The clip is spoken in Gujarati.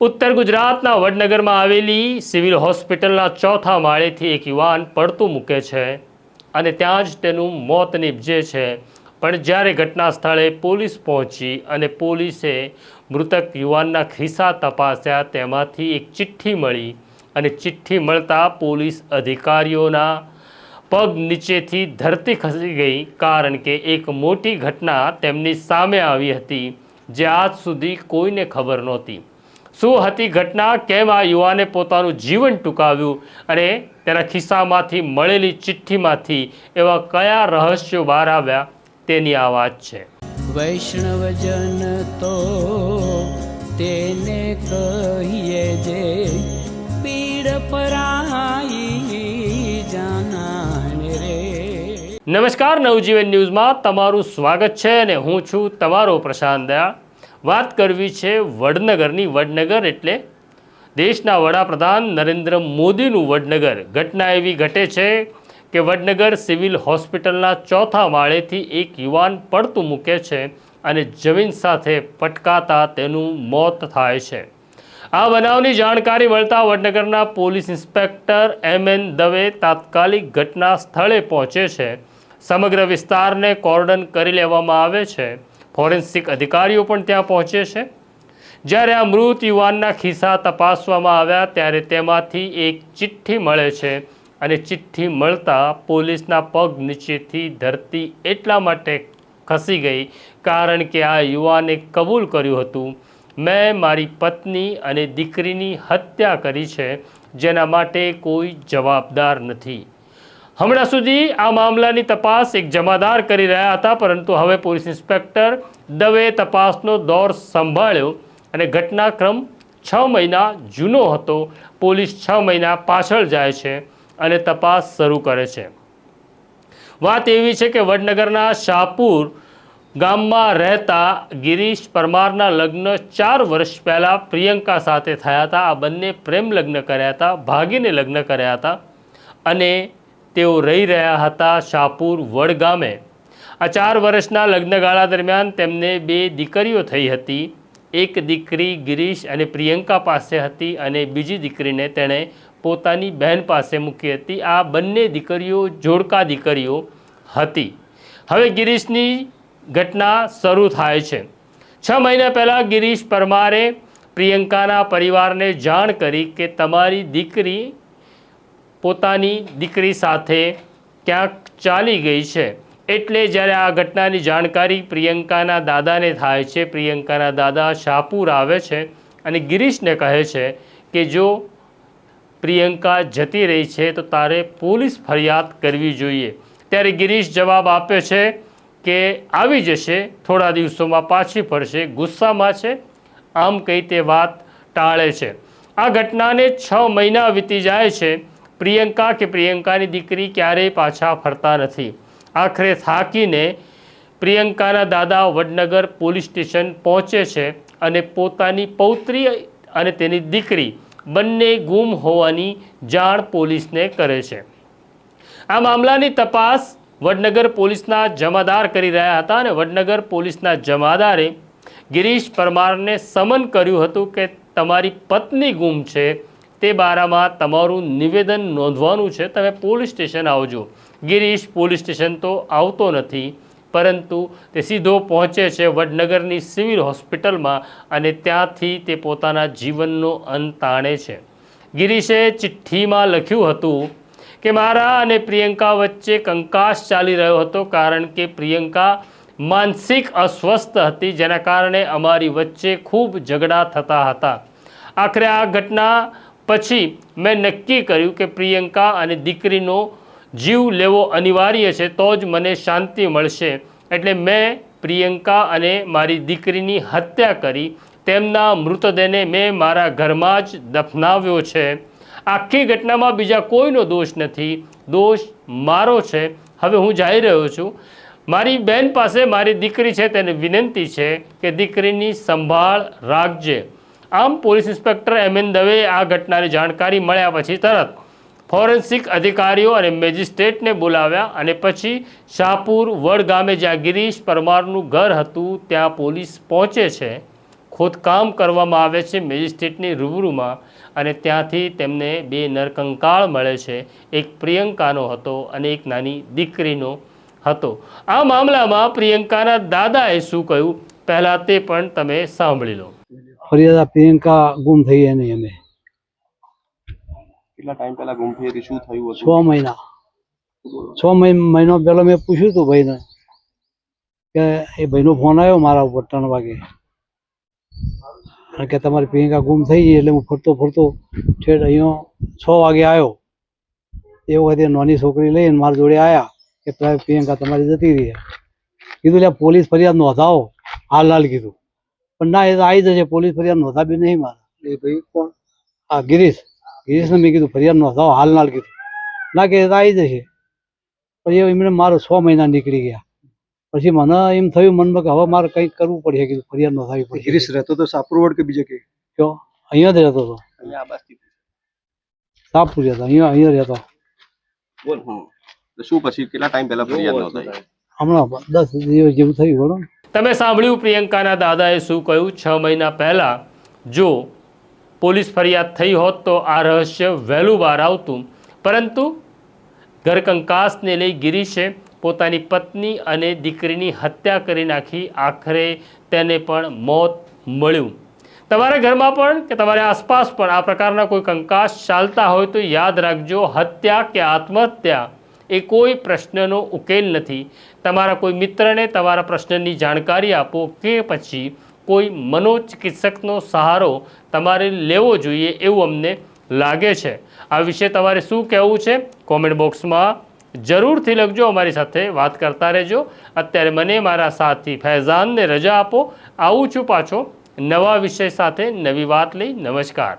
ઉત્તર ગુજરાતના વડનગરમાં આવેલી સિવિલ હોસ્પિટલના ચોથા માળેથી એક યુવાન પડતું મૂકે છે અને ત્યાં જ તેનું મોત નીપજે છે। પણ જ્યારે ઘટના સ્થળે પોલીસ પહોંચી અને પોલીસે મૃતક યુવાનના ખિસ્સા તપાસ્યા, તેમાંથી એક ચિઠ્ઠી મળી અને ચિઠ્ઠી મળતા પોલીસ અધિકારીઓના પગ નીચેથી ધરતી ખસી ગઈ, કારણ કે એક મોટી ઘટના તેમની સામે આવી હતી જે આજ સુધી કોઈને ખબર નહોતી। શું હતી ઘટના, કેમ આ યુવાને પોતાનું જીવન ટૂંકાવ્યું અને તેના ખિસ્સામાંથી મળેલી ચિઠ્ઠીમાંથી એવા કયા રહસ્યો બહાર આવ્યા, તેની આ વાત છે। વૈષ્ણવજન તો તેને કહીએ જે પીડ પરાઈ જાનાને રે। નમસ્કાર, નવજીવન ન્યૂઝમાં તમારું સ્વાગત છે અને હું છું તમારો પ્રશાંત દયાળ। વાત કરવી છે વડનગરની। વડનગર એટલે દેશના વડાપ્રધાન નરેન્દ્ર મોદીનું વડનગર। ઘટના એવી ઘટે છે કે વડનગર સિવિલ હોસ્પિટલના ચોથા માળેથી એક યુવાન પડતું મૂકે છે અને જમીન સાથે પટકાતા તેનું મોત થાય છે। આ બનાવની જાણકારી મળતા વડનગરના પોલીસ ઇન્સ્પેક્ટર એમ.એન. દવે તાત્કાલિક ઘટના સ્થળે પહોંચે છે। સમગ્ર વિસ્તારને કોર્ડન કરી લેવામાં આવે છે। ફોરેન્સિક અધિકારીઓ પણ ત્યાં પહોંચે છે। જ્યારે આ મૃત યુવાનના ખિસ્સા તપાસવામાં આવ્યા ત્યારે તેમાંથી એક ચિઠ્ઠી મળે છે અને ચિઠ્ઠી મળતા પોલીસના પગ નીચેથી ધરતી એટલા માટે ખસી ગઈ કારણ કે આ યુવાને કબૂલ કર્યું હતું, મેં મારી પત્ની અને દીકરીની હત્યા કરી છે, જેના માટે કોઈ જવાબદાર નથી। હમણાં સુધી આ મામલાની તપાસ એક જમાદાર કરી રહ્યા હતા, પરંતુ હવે પોલીસ ઇન્સ્પેક્ટર દવે તપાસનો દોર સંભાળ્યો અને ઘટનાક્રમ 6 મહિના જૂનો હતો। પોલીસ 6 મહિના પાછળ જાય છે અને તપાસ શરૂ કરે છે। વાત એવી છે કે વડનગરના શાહપુર ગામમાં રહેતા ગિરીશ પરમારના લગ્ન 4 વર્ષ પહેલાં પ્રિયંકા સાથે થયા હતા। આ બંને પ્રેમ લગ્ન કર્યા હતા, ભાગીને લગ્ન કર્યા હતા અને તેઓ રહી રહ્યા હતા શાહપુર વડ ગામે। આ 4 વર્ષના લગ્નગાળા દરમિયાન તેમને 2 દીકરીઓ થઈ હતી। એક દીકરી ગિરીશ અને પ્રિયંકા પાસે હતી અને બીજી દીકરીને તેણે પોતાની બહેન પાસે મૂકી હતી। આ બંને દીકરીઓ જોડકા દીકરીઓ હતી। હવે ગિરીશની ઘટના શરૂ થાય છે। 6 મહિના પહેલાં ગિરીશ પરમારે પ્રિયંકાના પરિવારને જાણ કરી કે તમારી દીકરી પોતાની દીકરી સાથે ક્યાંક ચાલી ગઈ છે। એટલે જ્યારે આ ઘટનાની જાણકારી પ્રિયંકાના દાદાને થાય છે, પ્રિયંકાના દાદા શાહપુર આવે છે અને ગિરીશને કહે છે કે જો પ્રિયંકા જતી રહી છે તો તારે પોલીસ ફરિયાદ કરવી જોઈએ। ત્યારે ગિરીશ જવાબ આપે છે કે આવી જશે, થોડા દિવસોમાં પાછી ફરશે, ગુસ્સામાં છે, આમ કહી તે વાત ટાળે છે। આ ઘટનાને 6 મહિના વીતી જાય છે। પ્રિયંકાની દીકરી ક્યારેય પાછા ફરતા નથી। આખરે થાકીને પ્રિયંકાના દાદા વડનગર પોલીસ સ્ટેશન પહોંચે છે અને પોતાની પૌત્રી અને તેની દીકરી બંને ગુમ હોવાની જાણ પોલીસને કરે છે। આ મામલાની તપાસ વડનગર પોલીસના જમાદાર કરી રહ્યા હતા અને વડનગર પોલીસના જમાદારે ગિરીશ પરમારને સમન કર્યું હતું કે તમારી પત્ની ગુમ છે, તે બારામાં તમારું નિવેદન નોંધવાનું છે, તમે પોલીસ સ્ટેશન આવજો। ગિરીશ પોલીસ સ્ટેશન તો આવતો નથી, પરંતુ તે સીધો પહોંચે છે વડનગરની સિવિલ હોસ્પિટલમાં અને ત્યાંથી તે પોતાના જીવનનો અંત આણે છે। ગિરીશે ચિઠ્ઠીમાં લખ્યું હતું કે મારા અને પ્રિયંકા વચ્ચે કંકાસ ચાલી રહ્યો હતો, કારણ કે પ્રિયંકા માનસિક અસ્વસ્થ હતી, જેના કારણે અમારી વચ્ચે ખૂબ ઝઘડા થતા હતા। આખરે આ ઘટના પછી મેં નક્કી કર્યું કે પ્રિયંકા અને દીકરીનો જીવ લેવો અનિવાર્ય છે, તો જ મને શાંતિ મળશે। એટલે મેં પ્રિયંકા અને મારી દીકરીની હત્યા કરી, તેમના મૃતદેહને મેં મારા ઘરમાં જ દફનાવ્યો છે। આખી ઘટનામાં બીજા કોઈનો દોષ નથી, દોષ મારો છે। હવે હું જઈ રહ્યો છું, મારી બહેન પાસે મારી દીકરી છે, તેને વિનંતી છે કે દીકરીની સંભાળ રાખજે। આમ પોલીસ ઇન્સ્પેક્ટર એમ.એન. દવે આ ઘટનાની જાણકારી મળ્યા પછી તરત ફોરેન્સિક અધિકારીઓ અને મેજિસ્ટ્રેટને બોલાવ્યા અને પછી શાહપુર વડ ગામે જ્યાં ગિરીશ પરમારનું ઘર હતું ત્યાં પોલીસ પહોંચે છે, ખોદકામ કરવામાં આવે છે મેજિસ્ટ્રેટની રૂબરૂમાં અને ત્યાંથી તેમને 2 નરકંકાળ મળે છે. એક પ્રિયંકાનો હતો અને એક નાની દીકરીનો હતો. આ મામલામાં પ્રિયંકાના દાદાએ શું કહ્યું પહેલાં તે પણ તમે સાંભળી લો. ફરિયાદ પ્રિયંકા ગુમ થઈ એની અમે કેટલા ટાઈમ પહેલા ગુમ થઈ હતી? શું થયું 6 મહિના 6 મહિનો પહેલા મેં પૂછ્યું હતું ભાઈને કે એ ભાઈનો ફોન આવ્યો મારા ઉપર 3 વાગે અને કે તમારી પ્રિયંકા ગુમ થઈ ગઈ. એટલે હું ફરતો ઠેઠ અહીંયા 6 વાગે આવ્યો. એ વખતે નાની છોકરી લઈને મારા જોડે આવ્યા કે પ્રિયંકા તમારી જતી રહી. કીધું એટલે પોલીસ ફરિયાદ નોંધાવો હાલ કીધું. પણ ના, એ તો આવી જશે, પોલીસ ફરિયાદ નોંધાવી નહીં મારા. એ ભાઈ કોણ? હા, ગિરીશને મેં કીધું ફરિયાદ નોંધાવો હાલ કીધું. ના કે આવી જશે. પછી એમને મારો 6 મહિના નીકળી ગયા. પછી મને એમ થયું મનમાં કે હવે મારે કંઈક કરવું પડશે. કીધું ફરિયાદ નોંધાવી પડશે. ગિરીશ રહેતો તો સાપુરવડ કે બીજે કે? કયો? અહીંયા જ રહેતો હતો. અહીંયા આ બાજુ સાપુર રહેતો, અહીંયા રહેતો. બોલ. તો શું પછી કેટલા ટાઈમ પહેલા ફરિયાદ નોંધાઈ? હમણાં 10 દિવસ જેવું થયું. બોલો. તમે સાંભળ્યું પ્રિયંકાના દાદાએ શું કહ્યું. 6 મહિના પહેલાં જો પોલીસ ફરિયાદ થઈ હોત તો આ રહસ્ય વહેલું બહાર આવતું. પરંતુ ઘરકંકાસને લઈ ગિરીશે પોતાની પત્ની અને દીકરીની હત્યા કરી નાખી. આખરે તેને પણ મોત મળ્યું. તમારા ઘરમાં પણ કે તમારી આસપાસ પણ આ પ્રકારના કોઈ કંકાસ ચાલતા હોય તો યાદ રાખજો, હત્યા કે આત્મહત્યા એ કોઈ પ્રશ્નનો ઉકેલ નથી. તમારા કોઈ મિત્રને તમારા પ્રશ્નની જાણકારી આપો કે પછી કોઈ મનોચિકિત્સકનો સહારો તમારે લેવો જોઈએ એવું અમને લાગે છે. આ વિશે તમારે શું કહેવું છે કોમેન્ટ બોક્સમાં જરૂરથી લખજો. અમારી સાથે વાત કરતા રહેજો. અત્યારે મને મારા સાથી ફૈઝાનને રજા આપો. આવું છું પાછો નવા વિષય સાથે, નવી વાત લઈ. નમસ્કાર.